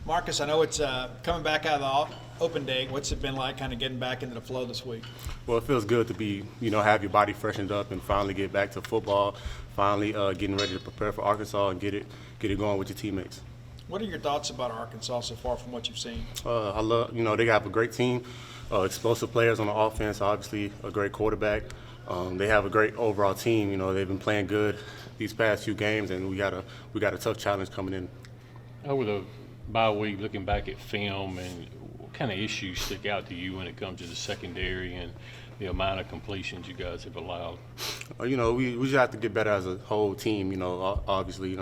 Marcus, I know it's coming back out of the open day. What's it been like kind of getting back into the flow this week? Well, it feels good to be, have your body freshened up and finally get back to football, finally getting ready to prepare for Arkansas and get it going with your teammates. What are your thoughts about Arkansas so far from what you've seen? I love, they have a great team, explosive players on the offense, obviously a great quarterback. They have a great overall team. They've been playing good these past few games, and we got a tough challenge coming in. Over the bye week, looking back at film, and what kind of issues stick out to you when it comes to the secondary and the amount of completions you guys have allowed? We just have to get better as a whole team. Obviously,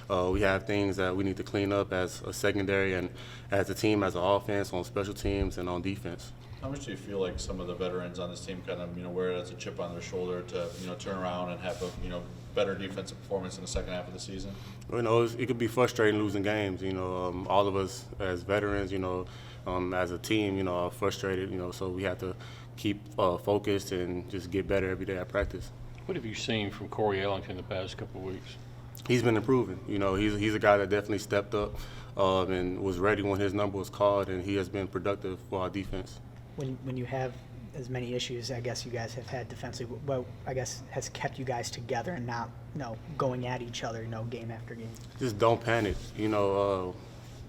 we have things that we need to clean up as a secondary and as a team, as an offense, on special teams and on defense. How much do you feel like some of the veterans on this team kind of, wear it as a chip on their shoulder to, turn around and have a, better defensive performance in the second half of the season? It could be frustrating losing games. All of us as veterans, as a team, are frustrated. So we have to keep focused and just get better every day at practice. What have you seen from Corey Ellington the past couple of weeks? He's been improving. He's a guy that definitely stepped up and was ready when his number was called, and he has been productive for our defense. When you have as many issues, I guess you guys have had defensively, what I guess has kept you guys together and not, going at each other, game after game? Just don't panic.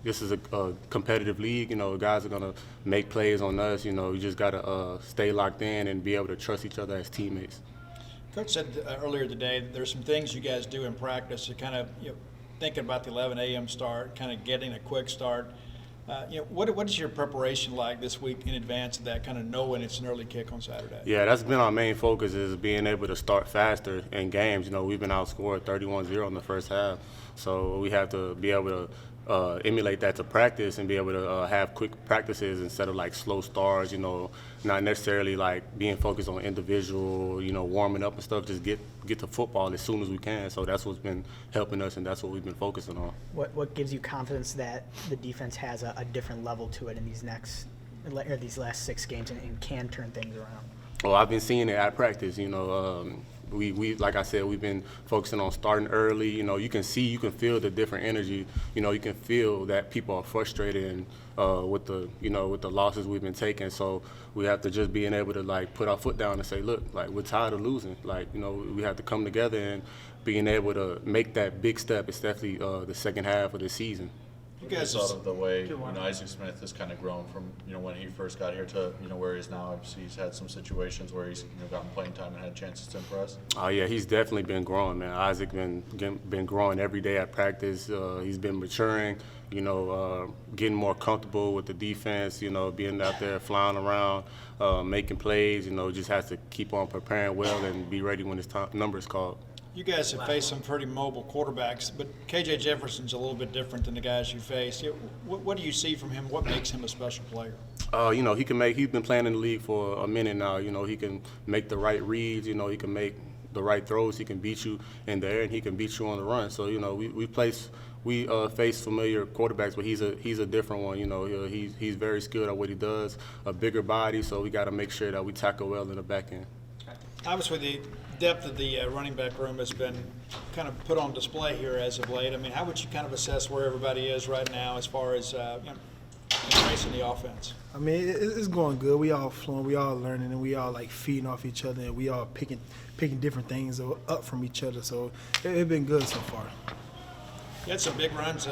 This is a competitive league. Guys are gonna make plays on us. You just gotta stay locked in and be able to trust each other as teammates. Coach said earlier today that there's some things you guys do in practice to kind of, thinking about the 11 a.m. start, kind of getting a quick start. What is your preparation like this week in advance of that, kind of knowing it's an early kick on Saturday? Yeah, that's been our main focus, is being able to start faster in games. We've been outscored 31-0 in the first half, so we have to be able to emulate that to practice and be able to have quick practices instead of like slow starts, not necessarily like being focused on individual, warming up and stuff, just get to football as soon as we can. So that's what's been helping us, and that's what we've been focusing on. What gives you confidence that the defense has a different level to it in these last 6 games and can turn things around? Well, I've been seeing it at practice, we like I said, we've been focusing on starting early. You can feel the different energy. You can feel that people are frustrated and with the losses we've been taking. So we have to just being able to like put our foot down and say, look, like we're tired of losing. Like we have to come together and being able to make that big step, especially the second half of the season. You guys thought of the way Isaac Smith has kind of grown from when he first got here to where he is now. Obviously, he's had some situations where he's gotten playing time and had chances to impress. Oh yeah, he's definitely been growing, man. Isaac been growing every day at practice. He's been maturing, getting more comfortable with the defense. Being out there flying around, making plays. Just has to keep on preparing well and be ready when his number is called. You guys have faced some pretty mobile quarterbacks, but KJ Jefferson's a little bit different than the guys you faced. What do you see from him? What makes him a special player? He's been playing in the league for a minute now. He can make the right reads. He can make the right throws. He can beat you in the air, and he can beat you on the run. So, we face familiar quarterbacks, but he's a different one. He's very skilled at what he does, a bigger body, so we got to make sure that we tackle well in the back end. Obviously, the depth of the running back room has been kind of put on display here as of late. I mean, how would you kind of assess where everybody is right now as far as embracing the offense? I mean, it's going good. We all flowing, we all learning, and we all like feeding off each other, and we all picking different things up from each other. So it's been good so far. You had some big runs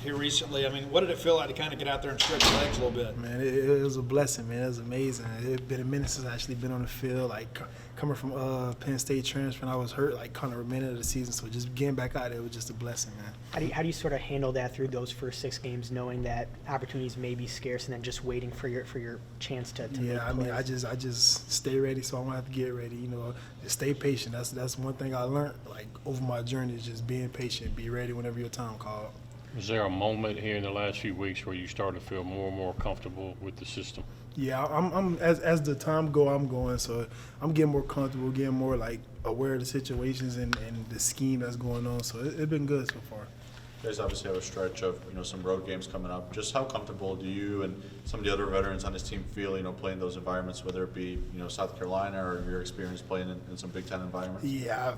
here recently. I mean, what did it feel like to kind of get out there and stretch your legs a little bit? Man, it was a blessing, man. It was amazing. It's been a minute since I actually been on the field. Like coming from Penn State transfer, and I was hurt like kind of a minute of the season. So just getting back out there was just a blessing, man. How do you sort of handle that through those first 6 games, knowing that opportunities may be scarce, and then just waiting for your chance to yeah, I mean, plays? I just stay ready, so I don't have to get ready. Just stay patient. That's one thing I learned like over my journey, is just being patient, be ready whenever your time called. Was there a moment here in the last few weeks where you started to feel more and more comfortable with the system? Yeah, I'm as the time go, I'm going. So I'm getting more comfortable, getting more like aware of the situations and the scheme that's going on. So it's been good so far. guys obviously have a stretch of, some road games coming up. Just how comfortable do you and some of the other veterans on this team feel, playing those environments, whether it be, South Carolina or your experience playing in some Big Ten environments? Yeah,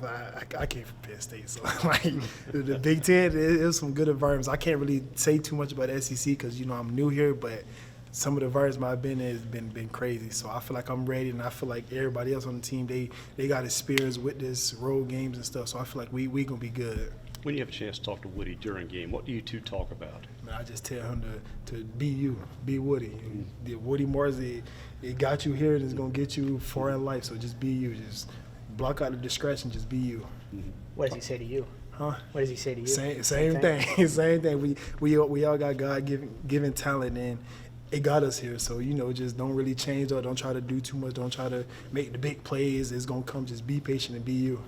I came from Penn State, so like the Big Ten, it was some good environments. I can't really say too much about the SEC because I'm new here, but some of the environments I've been in has been crazy. So I feel like I'm ready, and I feel like everybody else on the team they got experience with this road games and stuff. So I feel like we gonna be good. When you have a chance to talk to Woody during game, what do you two talk about? Man, I just tell him to be you, be Woody. The Woody Morris, it got you here and it's gonna get you far in life. So just be you. Just block out the distraction. Just be you. What does he say to you? Huh? What does he say to you? Same thing. Same thing. We all got God given talent, and it got us here. So just don't really change or don't try to do too much. Don't try to make the big plays. It's gonna come. Just be patient and be you.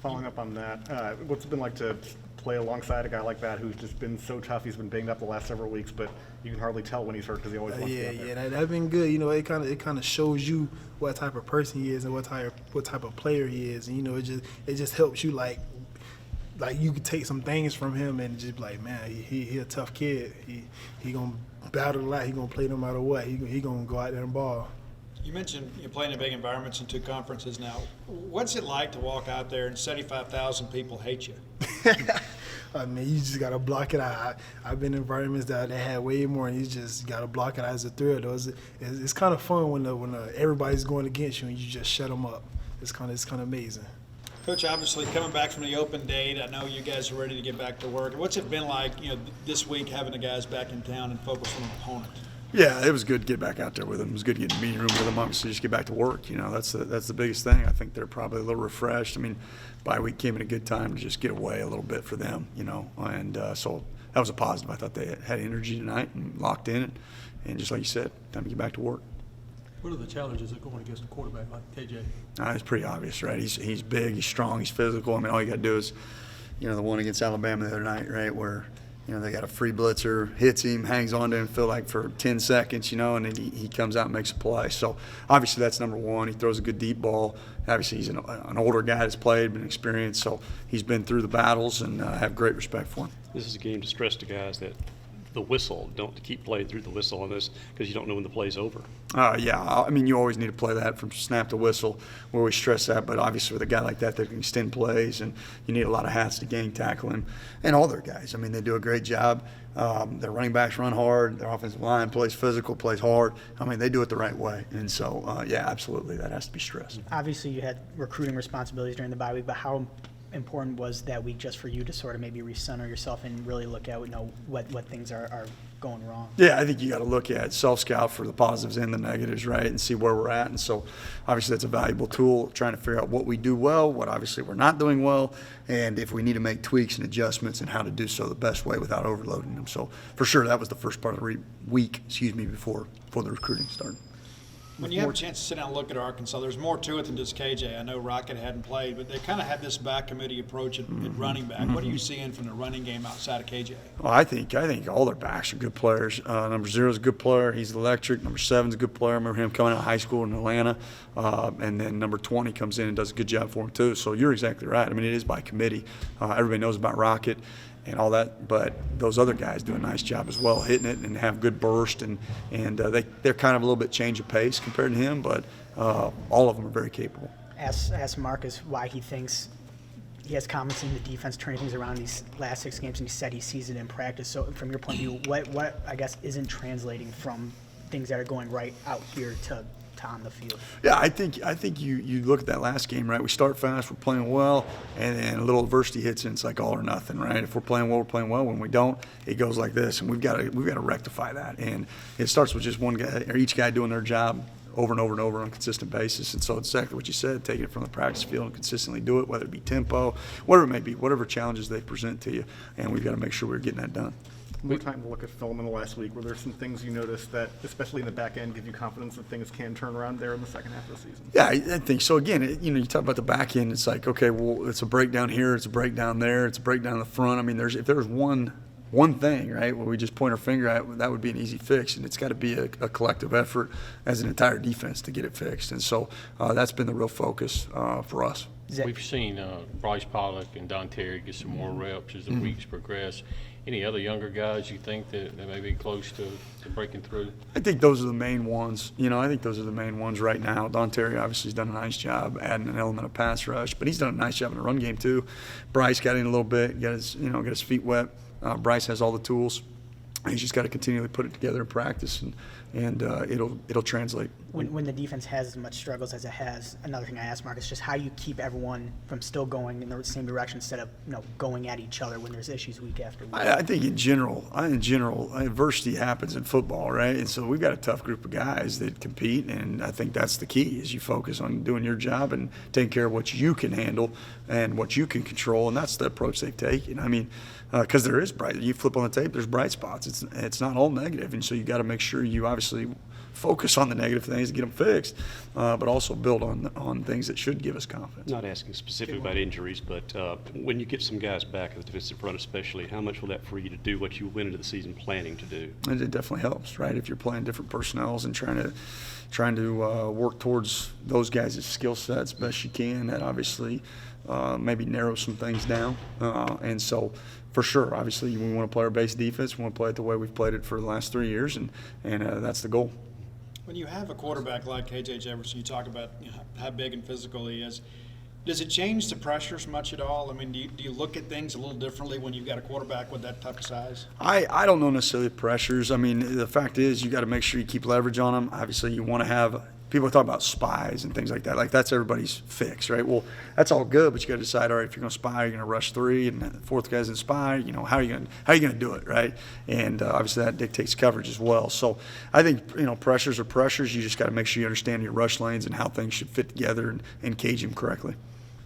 Following up on that, what's it been like to play alongside a guy like that who's just been so tough? He's been banged up the last several weeks, but you can hardly tell when he's hurt because he always wants to be out there. That's been good. It kind of shows you what type of person he is and what type of player he is, and it just helps you like you could take some things from him and just be like, man, he a tough kid. He gonna battle a lot. He gonna play no matter what. He gonna go out there and ball. You mentioned you're playing in big environments in 2 conferences now. What's it like to walk out there and 75,000 people hate you? I mean, you just gotta block it out. I've been in environments that had way more, and you just gotta block it out as a thrill. Though it's kind of fun when everybody's going against you and you just shut them up. It's kind of amazing. Coach, obviously coming back from the open date, I know you guys are ready to get back to work. What's it been like, this week having the guys back in town and focus on an opponent? Yeah, it was good to get back out there with them. It was good to get in the meeting room with them. Obviously, just get back to work. That's the biggest thing. I think they're probably a little refreshed. I mean, bye week came at a good time to just get away a little bit for them. And so that was a positive. I thought they had energy tonight and locked in, and just like you said, time to get back to work. What are the challenges of going against a quarterback like KJ? It's pretty obvious, right? He's big, he's strong, he's physical. I mean, all you got to do is, the one against Alabama the other night, right, where they got a free blitzer, hits him, hangs on to him, feel like for 10 seconds, and then he comes out and makes a play. So obviously that's number one. He throws a good deep ball. Obviously he's an older guy that's played, been experienced, so he's been through the battles, and I have great respect for him. This is a game to stress to guys that the whistle, don't keep playing through the whistle on this because you don't know when the play's over. Yeah, I mean, you always need to play that from snap to whistle. We always stress that, but obviously with a guy like that can extend plays, and you need a lot of hats to gang tackle him. And all their guys, I mean, they do a great job. Their running backs run hard. Their offensive line plays physical, plays hard. I mean, they do it the right way. And so, yeah, absolutely, that has to be stressed. Obviously, you had recruiting responsibilities during the bye week, but how important was that week just for you to sort of maybe recenter yourself and really look at what things are going wrong? Yeah, I think you got to look at self-scout for the positives and the negatives, right, and see where we're at. And so obviously that's a valuable tool, trying to figure out what we do well, what obviously we're not doing well, and if we need to make tweaks and adjustments and how to do so the best way without overloading them. So for sure that was the first part of the week, before the recruiting started. When you have a chance to sit down and look at Arkansas, there's more to it than just KJ. I know Rocket hadn't played, but they kind of had this back committee approach at running back. What are you seeing from the running game outside of KJ? Well, I think all their backs are good players. Number 0 is a good player. He's electric. Number 7 is a good player. I remember him coming out of high school in Atlanta. And then number 20 comes in and does a good job for him too. So you're exactly right. I mean, it is by committee. Everybody knows about Rocket and all that, but those other guys do a nice job as well, hitting it and have good burst, and they're kind of a little bit change of pace compared to him, but all of them are very capable. Ask Marcus why he thinks he has confidence in the defense turning things around these last 6 games, and he said he sees it in practice. So from your point of view, what I guess isn't translating from things that are going right out here to on the field? Yeah, I think you look at that last game, right? We start fast, we're playing well, and then a little adversity hits and it's like all or nothing, right? If we're playing well, we're playing well. When we don't, it goes like this, and we've got to rectify that. And it starts with just one guy, or each guy doing their job over and over and over on a consistent basis. And so it's exactly what you said, take it from the practice field and consistently do it, whether it be tempo, whatever it may be, whatever challenges they present to you, and we've got to make sure we're getting that done. More time to look at film in the last week. Were there some things you noticed that, especially in the back end, give you confidence that things can turn around there in the second half of the season? Yeah, I think so. Again, you talk about the back end. It's like, okay, well, it's a breakdown here, it's a breakdown there, it's a breakdown in the front. I mean, if there's one thing, right, where we just point our finger at, that would be an easy fix, and it's got to be a collective effort as an entire defense to get it fixed. And so that's been the real focus for us. We've seen Bryce Pollock and Don Terry get some more reps as the weeks progress. any other younger guys you think that may be close to breaking through? I think those are the main ones. I think those are the main ones right now. Don Terry obviously has done a nice job adding an element of pass rush, but he's done a nice job in the run game too. Bryce got in a little bit, got his feet wet. Bryce has all the tools. He's just got to continually put it together in practice, and it'll translate. When the defense has as much struggles as it has, another thing I asked Mark is just how you keep everyone from still going in the same direction instead of going at each other when there's issues week after week. I think in general, adversity happens in football, right? And so we've got a tough group of guys that compete, and I think that's the key is you focus on doing your job and taking care of what you can handle and what you can control, and that's the approach they've taken. I mean, because there is bright. You flip on the tape, there's bright spots. It's not all negative, and so you got to make sure you obviously focus on the negative things to get them fixed, but also build on things that should give us confidence. Not asking specifically about injuries, but when you get some guys back at the defensive front especially, how much will that free you to do what you went into the season planning to do? And it definitely helps, right? If you're playing different personnels and trying to work towards those guys' skill sets best you can, that obviously maybe narrows some things down. And so, for sure, obviously, we want to play our base defense. We want to play it the way we've played it for the last 3 years, and that's the goal. When you have a quarterback like KJ Jefferson, you talk about how big and physical he is. Does it change the pressures much at all? I mean, do you look at things a little differently when you've got a quarterback with that type of size? I don't know necessarily the pressures. I mean, the fact is you got to make sure you keep leverage on them. Obviously, you want to have – people talk about spies and things like that. Like, that's everybody's fix, right? Well, that's all good, but you got to decide, all right, if you're going to spy, you're going to rush three, and the fourth guy's in spy, how are you going to do it, right? And obviously that dictates coverage as well. So I think, pressures are pressures. You just got to make sure you understand your rush lanes and how things should fit together and cage them correctly.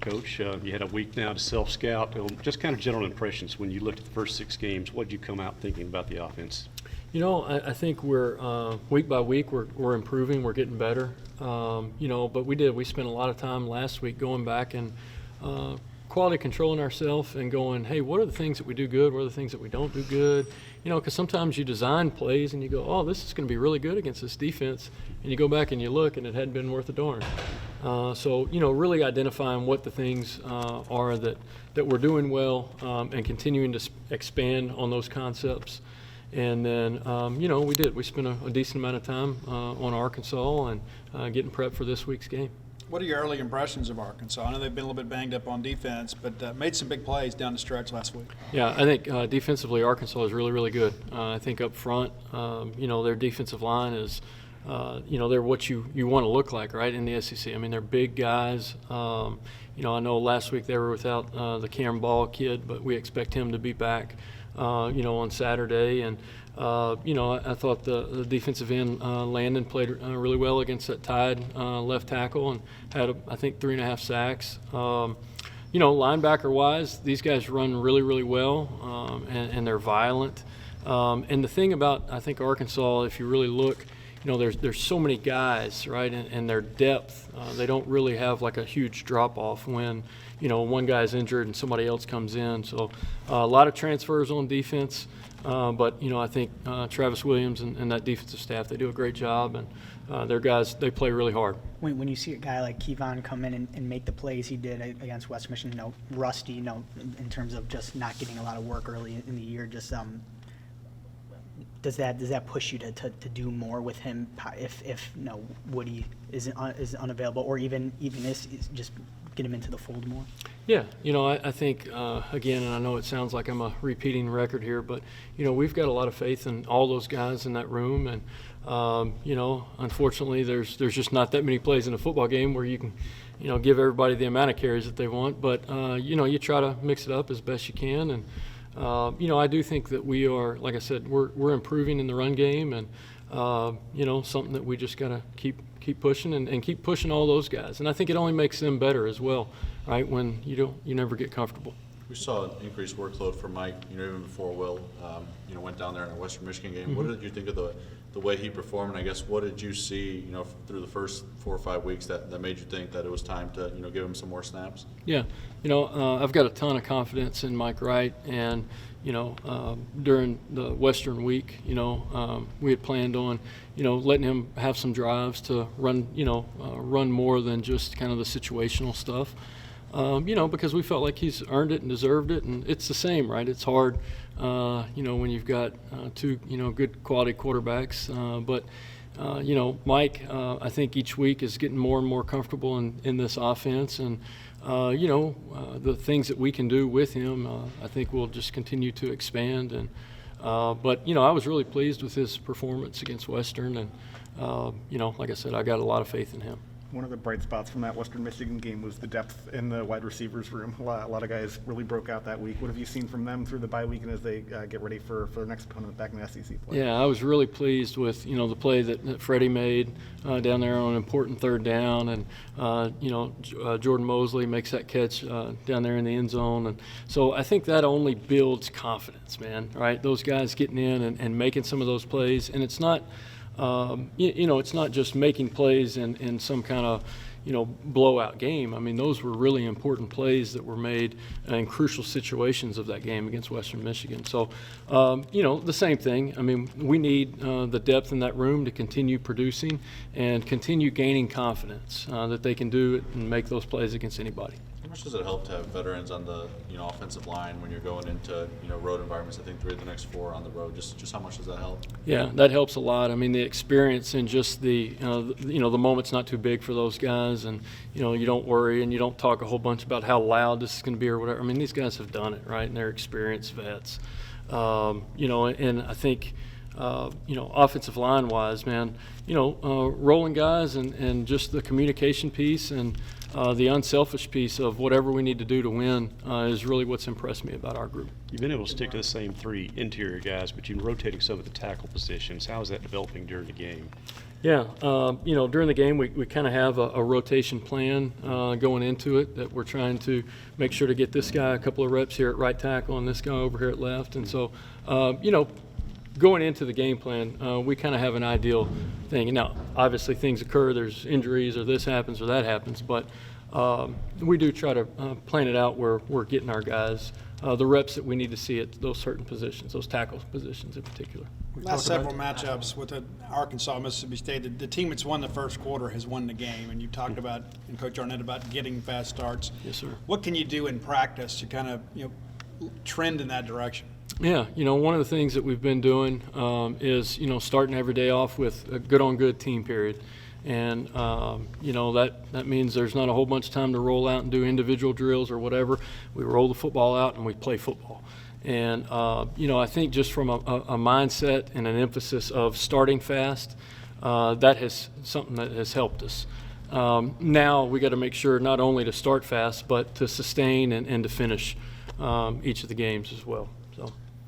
Coach, you had a week now to self-scout. Just kind of general impressions when you looked at the first 6 games. What did you come out thinking about the offense? I think we're week by week we're improving, we're getting better. But we spent a lot of time last week going back and quality controlling ourselves and going, hey, what are the things that we do good? What are the things that we don't do good? Because sometimes you design plays and you go, oh, this is going to be really good against this defense, and you go back and you look and it hadn't been worth a darn. So really identifying what the things are that we're doing well and continuing to expand on those concepts. And then, we spent a decent amount of time on Arkansas and getting prepped for this week's game. What are your early impressions of Arkansas? I know they've been a little bit banged up on defense, but made some big plays down the stretch last week. Yeah, I think defensively Arkansas is really, really good. I think up front, their defensive line is, they're what you want to look like, right, in the SEC. I mean, they're big guys. I know last week they were without the Cam Ball kid, but we expect him to be back. On Saturday. And, I thought the defensive end, Landon, played really well against that Tide left tackle and had, I think, 3.5 sacks. Linebacker-wise, these guys run really, really well, and they're violent. And the thing about, I think, Arkansas, if you really look, there's so many guys, right, and their depth. They don't really have like a huge drop-off when, one guy's injured and somebody else comes in. So a lot of transfers on defense. But I think Travis Williams and that defensive staff, they do a great job, and their guys, they play really hard. When you see a guy like Kevon come in and make the plays he did against West Michigan, rusty, in terms of just not getting a lot of work early in the year, just does that push you to do more with him if Woody is unavailable, or even is just get him into the fold more? Yeah, I think, again, and I know it sounds like I'm a repeating record here, but, we've got a lot of faith in all those guys in that room. And, unfortunately, there's just not that many plays in a football game where you can, give everybody the amount of carries that they want. But, you try to mix it up as best you can. And, I do think that we are, like I said, we're improving in the run game, and, something that we just got to keep pushing and keep pushing all those guys. And I think it only makes them better as well, right, when you never get comfortable. We saw an increased workload for Mike, even before Will, went down there in the Western Michigan game. Mm-hmm. What did you think of the way he performed? And I guess what did you see, through the first 4 or 5 weeks that made you think that it was time to, give him some more snaps? Yeah, I've got a ton of confidence in Mike Wright, and during the Western week, we had planned on, letting him have some drives to run more than just kind of the situational stuff. because we felt like he's earned it and deserved it. And it's the same, right? It's hard, when you've got two, good quality quarterbacks. But Mike, I think each week is getting more and more comfortable in this offense. And, the things that we can do with him, I think we'll just continue to expand. And but I was really pleased with his performance against Western. And, like I said, I got a lot of faith in him. One of the bright spots from that Western Michigan game was the depth in the wide receivers room. A lot of guys really broke out that week. What have you seen from them through the bye week and as they get ready for their next opponent back in the SEC play? Yeah, I was really pleased with, the play that Freddie made down there on an important third down. And, Jordan Mosley makes that catch down there in the end zone. And so I think that only builds confidence, man, right? Those guys getting in and making some of those plays. And it's not – it's not just making plays in some kind of, blowout game. I mean, those were really important plays that were made in crucial situations of that game against Western Michigan. So, the same thing. I mean, we need the depth in that room to continue producing and continue gaining confidence that they can do it and make those plays against anybody. How much does it help to have veterans on the offensive line when you're going into road environments? I think 3 of the next 4 on the road. Just how much does that help? Yeah, that helps a lot. I mean, the experience and just the the moment's not too big for those guys, and you don't worry and you don't talk a whole bunch about how loud this is going to be or whatever. I mean, these guys have done it, right, and they're experienced vets. And I think. Offensive line wise, man, rolling guys and just the communication piece and the unselfish piece of whatever we need to do to win is really what's impressed me about our group. You've been able to stick to the same 3 interior guys, but you've been rotating some of the tackle positions. How is that developing during the game? Yeah, during the game, we kind of have a rotation plan going into it that we're trying to make sure to get this guy a couple of reps here at right tackle and this guy over here at left. And so, going into the game plan, we kind of have an ideal thing. And now, obviously, things occur. There's injuries or this happens or that happens. But we do try to plan it out where we're getting our guys the reps that we need to see at those certain positions, those tackle positions in particular. Last several matchups with Arkansas, Mississippi State, the team that's won the first quarter has won the game. And you talked about, and Coach Arnett, about getting fast starts. Yes, sir. What can you do in practice to kind of trend in that direction? Yeah, one of the things that we've been doing is, starting every day off with a good-on-good team period. And, that means there's not a whole bunch of time to roll out and do individual drills or whatever. We roll the football out and we play football. And, I think just from a mindset and an emphasis of starting fast, that has something that has helped us. Now we got to make sure not only to start fast, but to sustain and to finish each of the games as well.